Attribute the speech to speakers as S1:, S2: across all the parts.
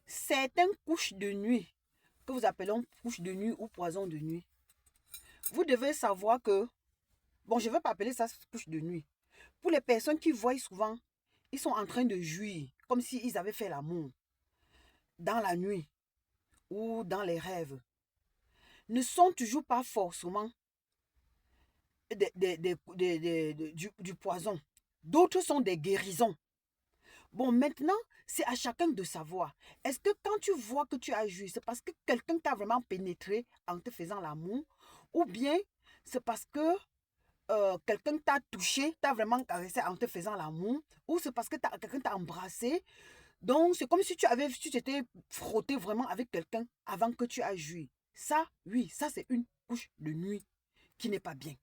S1: Certaines couches de nuit, que vous appelez couches de nuit ou poison de nuit, vous devez savoir que, bon, je ne vais pas appeler ça couche de nuit. Pour les personnes qui voient souvent, ils sont en train de jouir, comme s'ils avaient fait l'amour, dans la nuit ou dans les rêves, ne sont toujours pas forcément du poison. D'autres sont des guérisons. Bon, maintenant, c'est à chacun de savoir. Est-ce que quand tu vois que tu as joui, c'est parce que quelqu'un t'a vraiment pénétré en te faisant l'amour, ou bien c'est parce que quelqu'un t'a touché, t'a vraiment caressé en te faisant l'amour, ou c'est parce que quelqu'un t'a embrassé. Donc, c'est comme si tu t'étais frotté vraiment avec quelqu'un avant que tu aies joui. Ça, oui, ça c'est une couche de nuit qui n'est pas bien.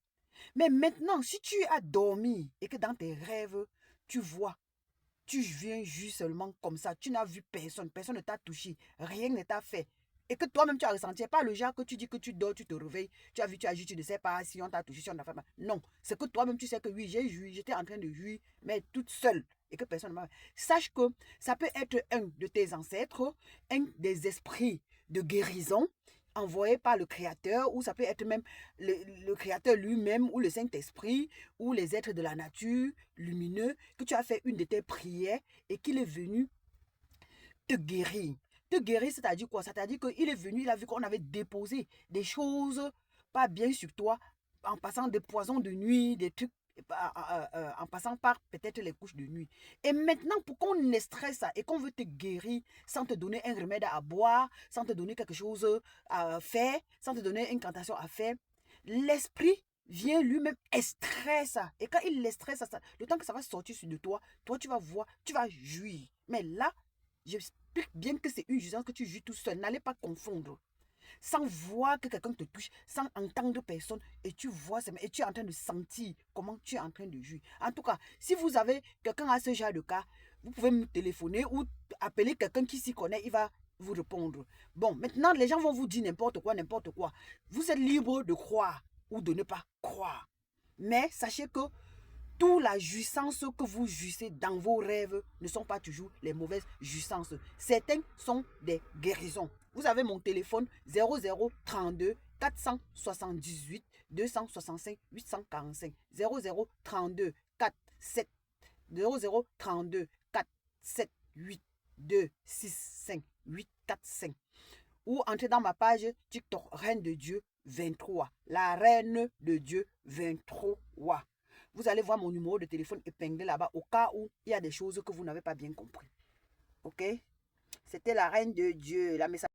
S1: Mais maintenant, si tu as dormi et que dans tes rêves, tu vois, tu viens juste seulement comme ça, tu n'as vu personne, personne ne t'a touché, rien ne t'a fait. Et que toi-même tu as ressenti, pas le genre que tu dis que tu dors, tu te réveilles, tu as vu, tu as joué, tu ne sais pas si on t'a touché, si on t'a fait mal. Non, c'est que toi-même tu sais que oui, j'ai joui, j'étais en train de jouir, mais toute seule et que personne ne m'a fait. Sache que ça peut être un de tes ancêtres, un des esprits de guérison envoyé par le Créateur, ou ça peut être même le Créateur lui-même, ou le Saint-Esprit, ou les êtres de la nature lumineux, que tu as fait une de tes prières et qu'il est venu te guérir. Te guérir, c'est-à-dire quoi? C'est-à-dire qu'il est venu, il a vu qu'on avait déposé des choses pas bien sur toi, en passant des poisons de nuit, des trucs, en passant par peut-être les couches de nuit. Et maintenant, pour qu'on estrait ça et qu'on veut te guérir sans te donner un remède à boire, sans te donner quelque chose à faire, sans te donner une incantation à faire, l'esprit vient lui-même extraire ça. Et quand il l'extrait, ça, le temps que ça va sortir de toi, toi tu vas voir, tu vas jouir. Mais là, j'explique bien que c'est une jouissance que tu jouis tout seul. N'allez pas confondre. Sans voir que quelqu'un te touche, sans entendre personne, et tu vois, et tu es en train de sentir comment tu es en train de jouir. En tout cas, si vous avez quelqu'un à ce genre de cas, vous pouvez me téléphoner ou appeler quelqu'un qui s'y connaît, il va vous répondre. Bon, maintenant, les gens vont vous dire n'importe quoi, n'importe quoi. Vous êtes libre de croire ou de ne pas croire. Mais sachez que toute la jouissance que vous jouissez dans vos rêves ne sont pas toujours les mauvaises jouissances. Certaines sont des guérisons. Vous avez mon téléphone 0032 478 265 845 0032 47 0032 478 265 845 ou entrez dans ma page TikTok Reine de Dieu 23. La Reine de Dieu 23. Vous allez voir mon numéro de téléphone épinglé là-bas au cas où il y a des choses que vous n'avez pas bien compris. Ok? C'était la Reine de Dieu, la message.